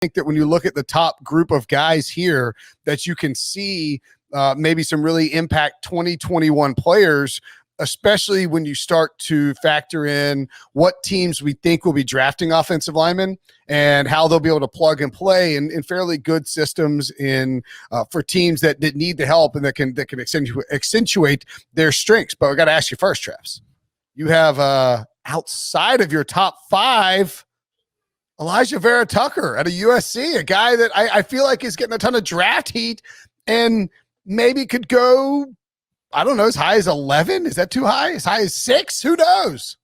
think that when you look at the top group of guys here, that you can see maybe some really impact 2021 players, especially when you start to factor in what teams we think will be drafting offensive linemen and how they'll be able to plug and play in fairly good systems for teams that need the help and that can accentuate their strengths. But I got to ask you first, Traps. You have outside of your top 5, Alijah Vera-Tucker out of USC, a guy that I feel like is getting a ton of draft heat and maybe could go, I don't know, as high as 11. Is that too high? As high as 6? Who knows?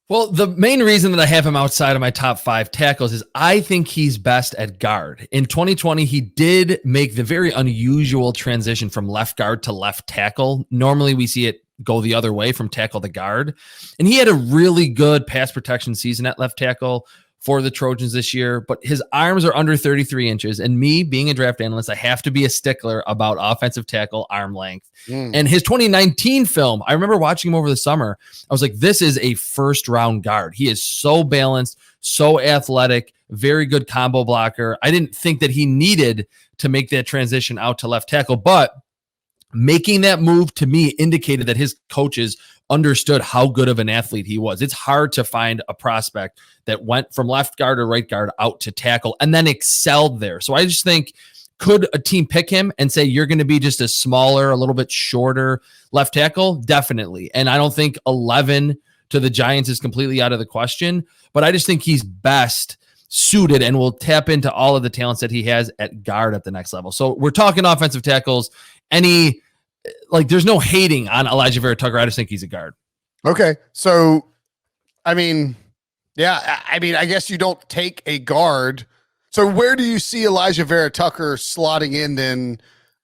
Well, the main reason that I have him outside of my top 5 tackles is I think he's best at guard. In 2020, he did make the very unusual transition from left guard to left tackle. Normally we see it go the other way from tackle to guard. And he had a really good pass protection season at left tackle for the Trojans this year, but his arms are under 33 inches. And me being a draft analyst, I have to be a stickler about offensive tackle arm length. And his 2019 film, I remember watching him over the summer. I was like, this is a first round guard. He is so balanced, so athletic, very good combo blocker. I didn't think that he needed to make that transition out to left tackle, but making that move to me indicated that his coaches understood how good of an athlete he was. It's hard to find a prospect that went from left guard or right guard out to tackle and then excelled there. So I just think, could a team pick him and say, you're going to be just a smaller, a little bit shorter left tackle? Definitely. And I don't think 11 to the Giants is completely out of the question, but I just think he's best suited and will tap into all of the talents that he has at guard at the next level. So we're talking offensive tackles. There's no hating on Alijah Vera-Tucker. I just think he's a guard. Okay. So, I guess you don't take a guard. So where do you see Alijah Vera-Tucker slotting in then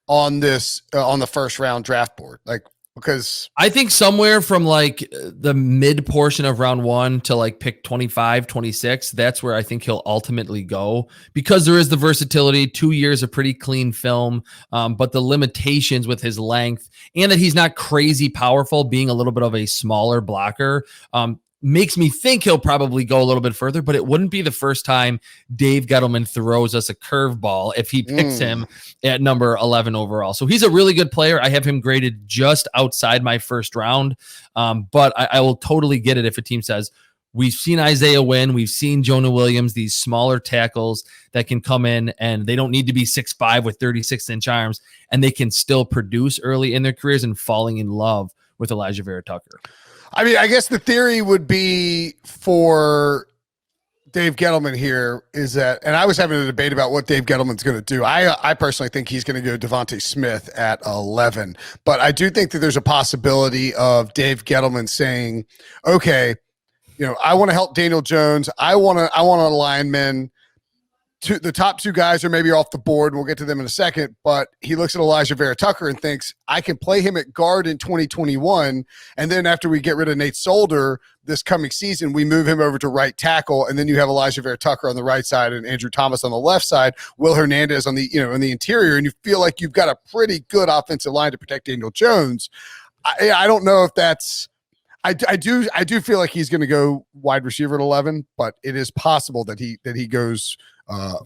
on this, on the first round draft board? Because I think somewhere from the mid portion of round 1 to pick 25, 26, that's where I think he'll ultimately go, because there is the versatility, 2 years of pretty clean film, but the limitations with his length and that he's not crazy powerful, being a little bit of a smaller blocker, makes me think he'll probably go a little bit further, but it wouldn't be the first time Dave Gettleman throws us a curveball if he picks him at number 11 overall. So he's a really good player. I have him graded just outside my first round, but I will totally get it if a team says, we've seen Isaiah Wynn, we've seen Jonah Williams, these smaller tackles that can come in and they don't need to be 6'5" with 36-inch arms, and they can still produce early in their careers, and falling in love with Alijah Vera-Tucker. I guess the theory would be for Dave Gettleman here is that, and I was having a debate about what Dave Gettleman's going to do. I personally think he's going to go Devontae Smith at 11, but I do think that there's a possibility of Dave Gettleman saying, okay, I want to help Daniel Jones. I want a lineman. The top 2 guys are maybe off the board. We'll get to them in a second, but he looks at Alijah Vera-Tucker and thinks, I can play him at guard in 2021. And then after we get rid of Nate Solder this coming season, we move him over to right tackle. And then you have Alijah Vera-Tucker on the right side and Andrew Thomas on the left side, Will Hernandez on the, in the interior. And you feel like you've got a pretty good offensive line to protect Daniel Jones. I don't know if that's, I do feel like he's going to go wide receiver at 11, but it is possible that he goes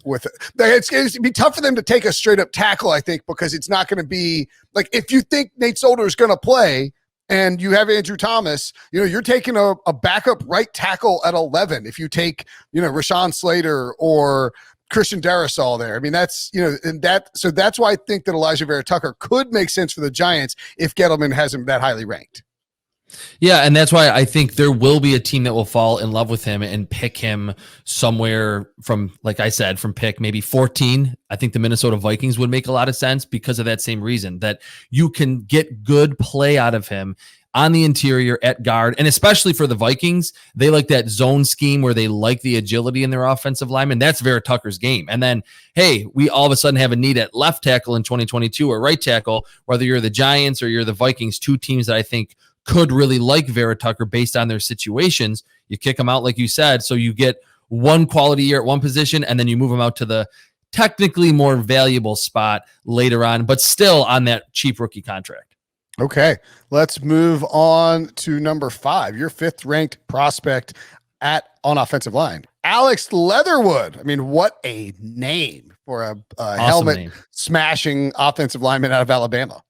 with it. It's going to be tough for them to take a straight up tackle, I think, because it's not going to be if you think Nate Solder is going to play and you have Andrew Thomas, you're taking a backup right tackle at 11. If you take, Rashawn Slater or Christian Darrisaw there. So that's why I think that Alijah Vera-Tucker could make sense for the Giants if Gettleman has him that highly ranked. Yeah, and that's why I think there will be a team that will fall in love with him and pick him somewhere from, like I said, from pick maybe 14. I think the Minnesota Vikings would make a lot of sense because of that same reason, that you can get good play out of him on the interior at guard. And especially for the Vikings, they like that zone scheme where they like the agility in their offensive lineman. That's Vera-Tucker's game. And then, hey, we all of a sudden have a need at left tackle in 2022 or right tackle, whether you're the Giants or you're the Vikings, 2 teams that I think could really like Vera-Tucker based on their situations. You kick them out, like you said, so you get one quality year at one position, and then you move them out to the technically more valuable spot later on, but still on that cheap rookie contract. Okay, let's move on to number 5, your 5th ranked prospect on offensive line, Alex Leatherwood. I mean, what a name for a Awesome helmet name. smashing offensive lineman out of Alabama.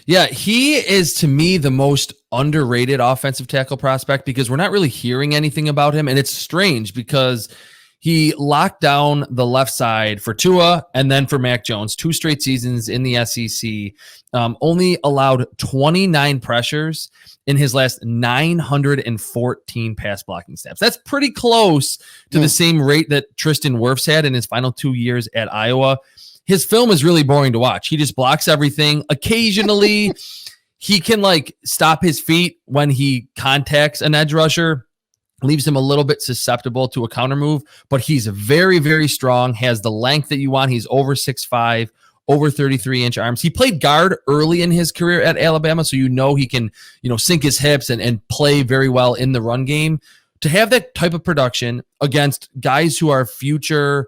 Yeah, he is to me the most underrated offensive tackle prospect because we're not really hearing anything about him. And it's strange because he locked down the left side for Tua and then for Mac Jones, 2 straight seasons in the SEC, only allowed 29 pressures in his last 914 pass blocking snaps. That's pretty close to the same rate that Tristan Wirfs had in his final 2 years at Iowa. His film is really boring to watch. He just blocks everything. Occasionally, he can like stop his feet when he contacts an edge rusher, leaves him a little bit susceptible to a counter move, but he's very, very strong, has the length that you want. He's over 6'5", over 33-inch arms. He played guard early in his career at Alabama, so he can, sink his hips and play very well in the run game. To have that type of production against guys who are future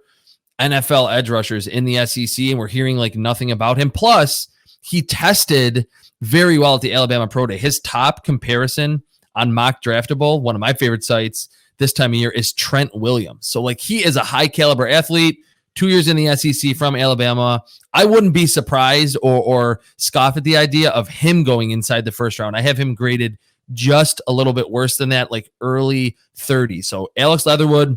NFL edge rushers in the SEC, and we're hearing like nothing about him. Plus, he tested very well at the Alabama Pro Day. His top comparison on Mock Draftable, one of my favorite sites this time of year, is Trent Williams. So like he is a high caliber athlete, 2 years in the SEC from Alabama. I wouldn't be surprised or scoff at the idea of him going inside the first round. I have him graded just a little bit worse than that, like early 30s. So Alex Leatherwood,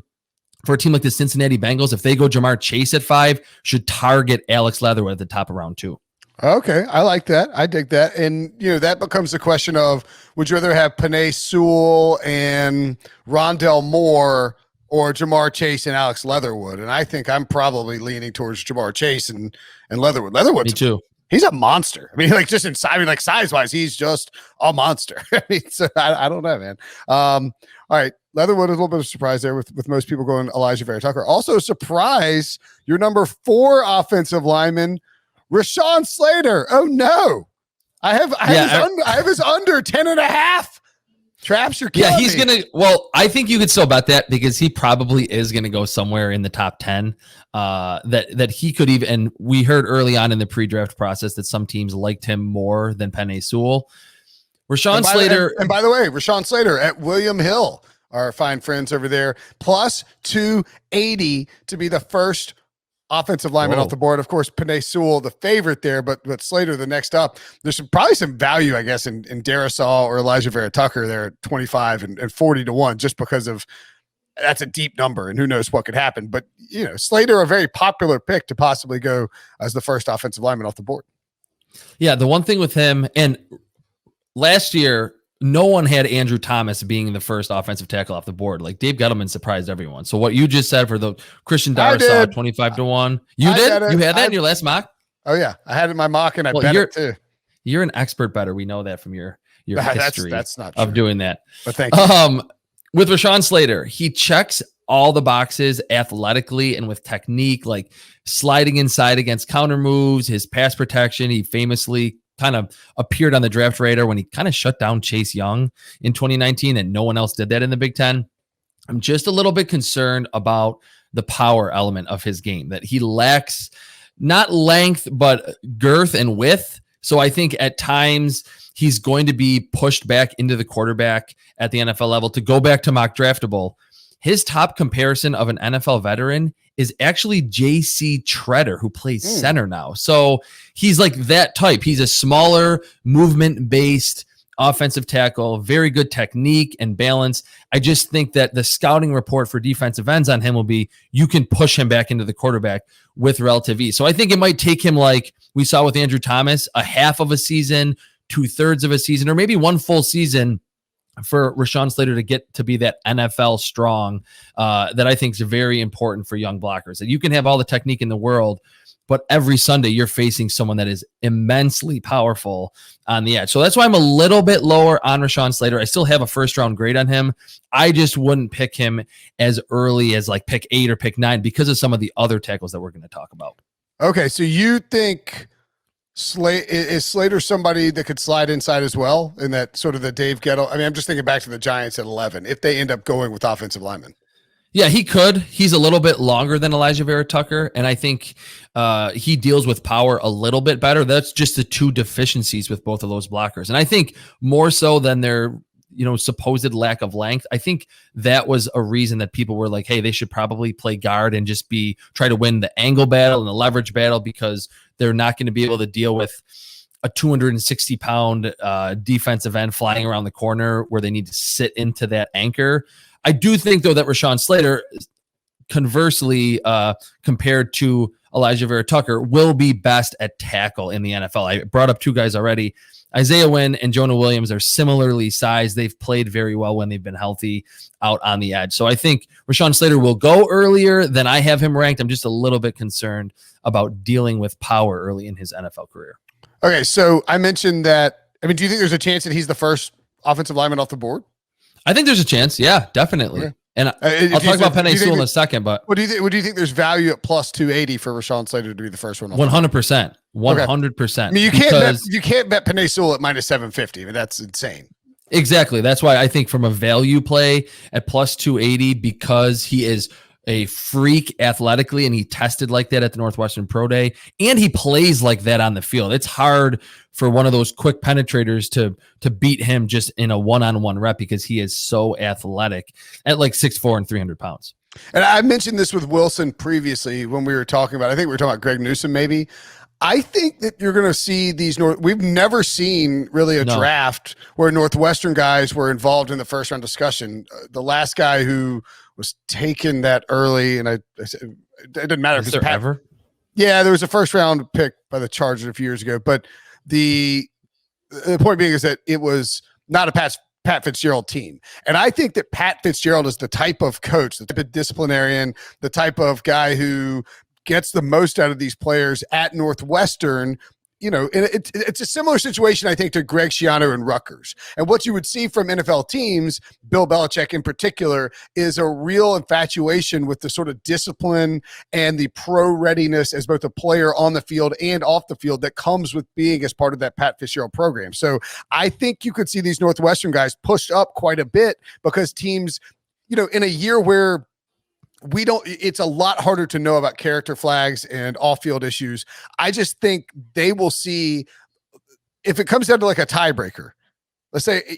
for a team like the Cincinnati Bengals, if they go Jamar Chase at 5, should target Alex Leatherwood at the top of round 2. Okay, I like that. I dig that. And, that becomes the question of, would you rather have Penei Sewell and Rondell Moore or Jamar Chase and Alex Leatherwood? And I think I'm probably leaning towards Jamar Chase and Leatherwood. Leatherwood's Me too. He's a monster. I mean, like just in size, size-wise, he's just a monster. I mean, so I don't know, man. All right. Leatherwood is a little bit of a surprise there with most people going Alijah Vera-Tucker. Also a surprise, your number 4 offensive lineman, Rashawn Slater. Oh no. I have his under 10.5. Traps, you're killing he's me. I think you could still bet that because he probably is going to go somewhere in the top 10 that he could even, and we heard early on in the pre-draft process that some teams liked him more than Penei Sewell. Rashawn Slater. And by the way, Rashawn Slater at William Hill, our fine friends over there, plus 280 to be the first offensive lineman off the board. Of course, Penei Sewell, the favorite there, but Slater, the next up. There's probably some value, I guess, in Darrisaw or Alijah Vera-Tucker there at 25 and 40 to 1, just because of that's a deep number and who knows what could happen. But, Slater, a very popular pick to possibly go as the first offensive lineman off the board. Yeah, the one thing with him, and last year, no one had Andrew Thomas being the first offensive tackle off the board. Like Dave Gettleman surprised everyone. So what you just said for the Christian Darrisaw 25 to 1, you did? You had that in your last mock? Oh yeah, I had it in my mock and I bet it too. You're an expert better. We know that from your history that's not true. of doing that. But thank you. With Rashawn Slater, he checks all the boxes athletically and with technique, like sliding inside against counter moves, his pass protection. He famously kind of appeared on the draft radar when he kind of shut down Chase Young in 2019, and no one else did that in the Big Ten. I'm just a little bit concerned about the power element of his game, that he lacks not length, but girth and width. So I think at times he's going to be pushed back into the quarterback at the NFL level. To go back to Mock Draftable, his top comparison of an NFL veteran is actually J.C. Treader, who plays center now. So he's like that type. He's a smaller, movement-based offensive tackle, very good technique and balance. I just think that the scouting report for defensive ends on him will be, you can push him back into the quarterback with relative ease. So I think it might take him, like we saw with Andrew Thomas, a half of a season, 2/3 of a season, or maybe one full season for Rashawn Slater to get to be that NFL strong that I think is very important for young blockers. That you can have all the technique in the world, but every Sunday you're facing someone that is immensely powerful on the edge. So that's why I'm a little bit lower on Rashawn Slater. I still have a first-round grade on him. I just wouldn't pick him as early as like pick 8 or pick 9 because of some of the other tackles that we're going to talk about. Okay, so you think is Slater somebody that could slide inside as well in that sort of the Dave Gettle? I mean, I'm just thinking back to the Giants at 11, if they end up going with offensive linemen. Yeah, he could. He's a little bit longer than Alijah Vera-Tucker, and I think he deals with power a little bit better. That's just the two deficiencies with both of those blockers. And I think more so than their supposed lack of length. I think that was a reason that people were like, hey, they should probably play guard and just try to win the angle battle and the leverage battle, because they're not going to be able to deal with a 260-pound defensive end flying around the corner where they need to sit into that anchor. I do think, though, that Rashawn Slater, conversely, compared to Alijah Vera-Tucker, will be best at tackle in the NFL. I brought up two guys already. Isaiah Wynn and Jonah Williams are similarly sized. They've played very well when they've been healthy out on the edge. So I think Rashawn Slater will go earlier than I have him ranked. I'm just a little bit concerned about dealing with power early in his NFL career. Okay, so I mentioned that. I mean, do you think there's a chance that he's the first offensive lineman off the board? I think there's a chance. Yeah, definitely. Okay. And I'll talk about Penei Sewell in a second, but what do you think there's value at plus 280 for Rashawn Slater to be the first one? 100%. 100%. I mean, you can't bet Penei Sewell at minus 750. I mean, that's insane. Exactly. That's why I think from a value play at plus 280, because he is a freak athletically and he tested like that at the Northwestern Pro Day, and he plays like that on the field. It's hard for one of those quick penetrators to beat him just in a one-on-one rep, because he is so athletic at like 6'4" and 300 pounds. And I mentioned this with Wilson previously when we were talking about, I think we were talking about Greg Newsome maybe. I think that you're going to see these we've never seen really a draft where Northwestern guys were involved in the first round discussion. The last guy who was taken that early, and I said, it didn't matter if it was ever. Yeah, there was a first round pick by the Chargers a few years ago, but the point being is that it was not a Pat Fitzgerald team. And I think that Pat Fitzgerald is the type of coach, the type of disciplinarian, the type of guy who gets the most out of these players at Northwestern. And it's a similar situation, I think, to Greg Schiano and Rutgers. And what you would see from NFL teams, Bill Belichick in particular, is a real infatuation with the sort of discipline and the pro readiness as both a player on the field and off the field that comes with being as part of that Pat Fitzgerald program. So I think you could see these Northwestern guys pushed up quite a bit, because teams, in a year where it's a lot harder to know about character flags and off-field issues. I just think they will see, if it comes down to like a tiebreaker, let's say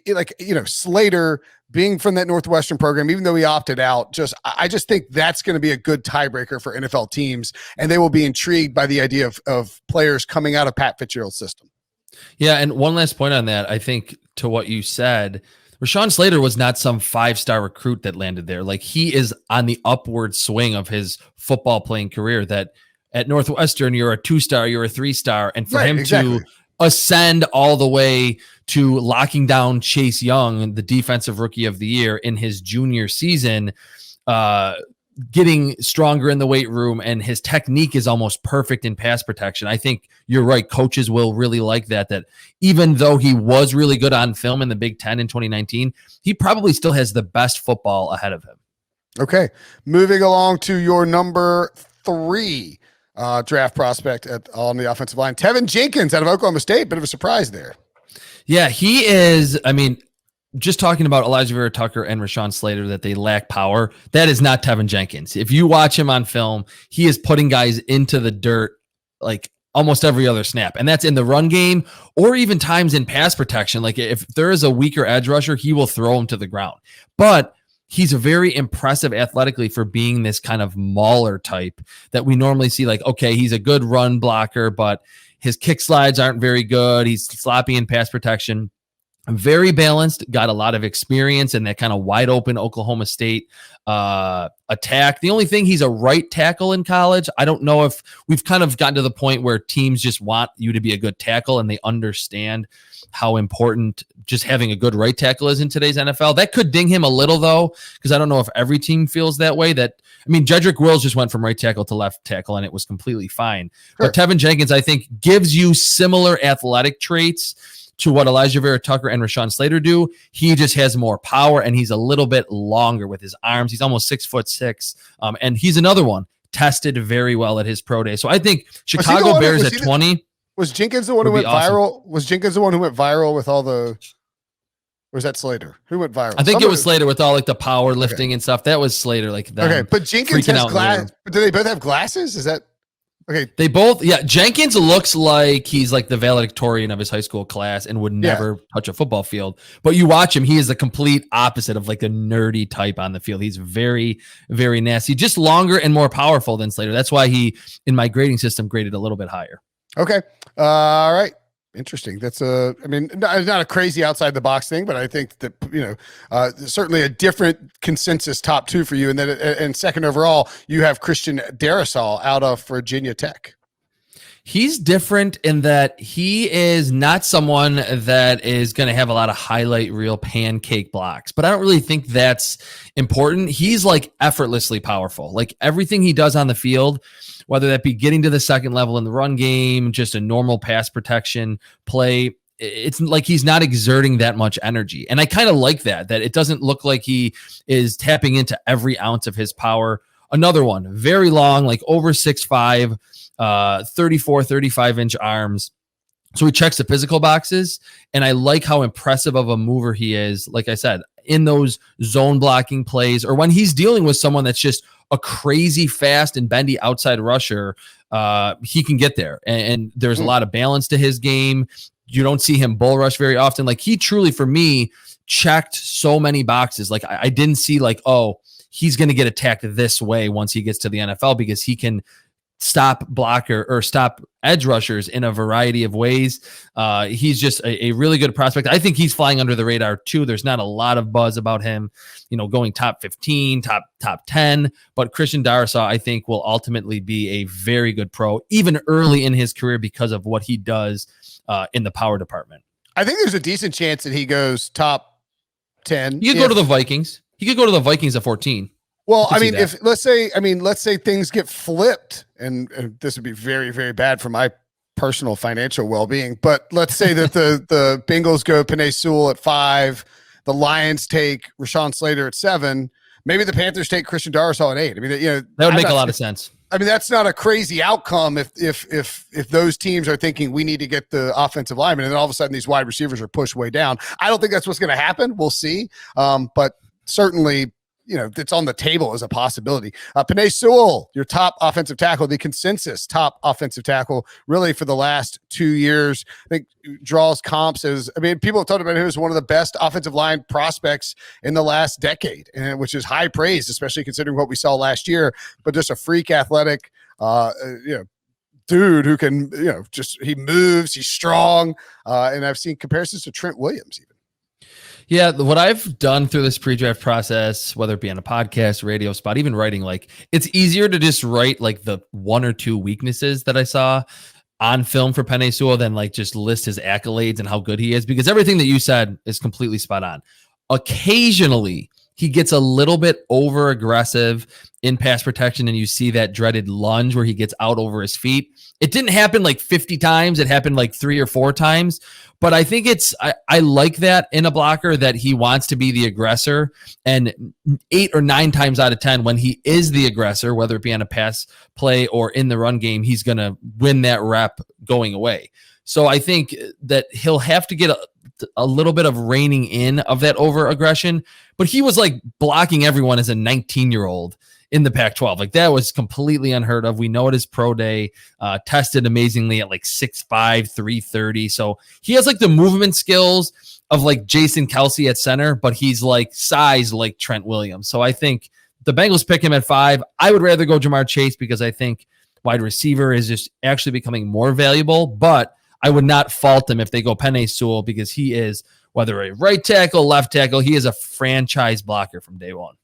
Slater being from that Northwestern program, even though he opted out, I just think that's going to be a good tiebreaker for NFL teams, and they will be intrigued by the idea of players coming out of Pat Fitzgerald's system. Yeah, and one last point on that, I think, to what you said, Rashawn Slater was not some 5-star recruit that landed there. Like, he is on the upward swing of his football playing career, that at Northwestern, you're a 2-star, you're a 3-star. And for him to ascend all the way to locking down Chase Young, the defensive rookie of the year, in his junior season, getting stronger in the weight room, and his technique is almost perfect in pass protection. I think you're right. Coaches will really like that even though he was really good on film in the Big Ten in 2019, he probably still has the best football ahead of him. Okay. Moving along to your number 3 draft prospect on the offensive line, Teven Jenkins out of Oklahoma State. Bit of a surprise there. Yeah, he is. I mean, just talking about Alijah Vera-Tucker and Rashawn Slater, that they lack power, that is not Teven Jenkins. If you watch him on film, he is putting guys into the dirt like almost every other snap. And that's in the run game, or even times in pass protection. Like, if there is a weaker edge rusher, he will throw him to the ground. But he's very impressive athletically for being this kind of mauler type that we normally see. Like, okay, he's a good run blocker, but his kick slides aren't very good. He's sloppy in pass protection. Very balanced, got a lot of experience in that kind of wide open Oklahoma State attack. The only thing, he's a right tackle in college. I don't know if we've kind of gotten to the point where teams just want you to be a good tackle, and they understand how important just having a good right tackle is in today's NFL. That could ding him a little, though, because I don't know if every team feels that way. Jedrick Wills just went from right tackle to left tackle, and it was completely fine. Sure. But Teven Jenkins, I think, gives you similar athletic traits to what Alijah Vera-Tucker and Rashawn Slater do. He just has more power, and he's a little bit longer with his arms. He's almost 6'6", and he's another one tested very well at his pro day. So I think Chicago Bears at 20. Was Jenkins the one who went viral? Was Jenkins the one who went viral with all the? Or was that Slater? Who went viral? I think it was Slater with all like the power lifting and stuff. That was Slater. Like that. Okay, but Jenkins has glasses. But do they both have glasses? Is that? Okay. They both, yeah. Jenkins looks like he's like the valedictorian of his high school class and would never touch a football field. But you watch him, he is the complete opposite of like a nerdy type on the field. He's very, very nasty, just longer and more powerful than Slater. That's why he, in my grading system, graded a little bit higher. Okay. All right. Interesting. That's not a crazy outside the box thing, but I think that, certainly a different consensus top two for you. And then, and second overall, you have Christian Darrisaw out of Virginia Tech. He's different in that he is not someone that is going to have a lot of highlight reel pancake blocks, but I don't really think that's important. He's like effortlessly powerful. Like everything he does on the field, whether that be getting to the second level in the run game, just a normal pass protection play, it's like he's not exerting that much energy. And I kind of like that it doesn't look like he is tapping into every ounce of his power. Another one, very long, like over 6'5", 34, 35 inch arms. So he checks the physical boxes, and I like how impressive of a mover he is. Like I said, in those zone blocking plays, or when he's dealing with someone that's just a crazy fast and bendy outside rusher, he can get there. And there's a lot of balance to his game. You don't see him bull rush very often. Like he truly, for me, checked so many boxes. Like I didn't see like, oh, he's going to get attacked this way once he gets to the NFL, because he can stop blocker or stop edge rushers in a variety of ways. He's just a really good prospect. I think he's flying under the radar too. There's not a lot of buzz about him, going top 15, top 10, but Christian Darrisaw, I think, will ultimately be a very good pro, even early in his career, because of what he does in the power department. I think there's a decent chance that he goes top 10. You could go to the Vikings. He could go to the Vikings at 14. Well, I mean, if let's say things get flipped, and this would be very, very bad for my personal financial well-being, but let's say that the Bengals go Penei Sewell at 5, the Lions take Rashawn Slater at 7, maybe the Panthers take Christian Darrisaw at 8. I mean, that would make a lot of sense. I mean, that's not a crazy outcome if those teams are thinking we need to get the offensive lineman, and then all of a sudden these wide receivers are pushed way down. I don't think that's what's going to happen. We'll see, but certainly, it's on the table as a possibility. Penei Sewell, your top offensive tackle, the consensus top offensive tackle, really for the last 2 years. I think draws comps as, people have talked about him as one of the best offensive line prospects in the last decade, and which is high praise, especially considering what we saw last year. But just a freak athletic, dude who can, he moves, he's strong, and I've seen comparisons to Trent Williams even. Yeah, what I've done through this pre-draft process, whether it be on a podcast, radio spot, even writing, like it's easier to just write like the 1 or 2 weaknesses that I saw on film for Penei Sewell than like just list his accolades and how good he is, because everything that you said is completely spot on. Occasionally, he gets a little bit over aggressive in pass protection, and you see that dreaded lunge where he gets out over his feet. It didn't happen like 50 times. It happened like 3 or 4 times. But I think I like that in a blocker, that he wants to be the aggressor. And 8 or 9 times out of 10, when he is the aggressor, whether it be on a pass play or in the run game, he's going to win that rep going away. So I think that he'll have to get a little bit of reining in of that over aggression. But he was like blocking everyone as a 19-year-old in the Pac-12. Like that was completely unheard of. We know it is pro day, tested amazingly at like 6'5", 330. So he has like the movement skills of like Jason Kelsey at center, but he's like size like Trent Williams. So I think the Bengals pick him at 5. I would rather go Jamar Chase, because I think wide receiver is just actually becoming more valuable, but I would not fault them if they go Penei Sewell, because he is, whether a right tackle, left tackle, he is a franchise blocker from day one.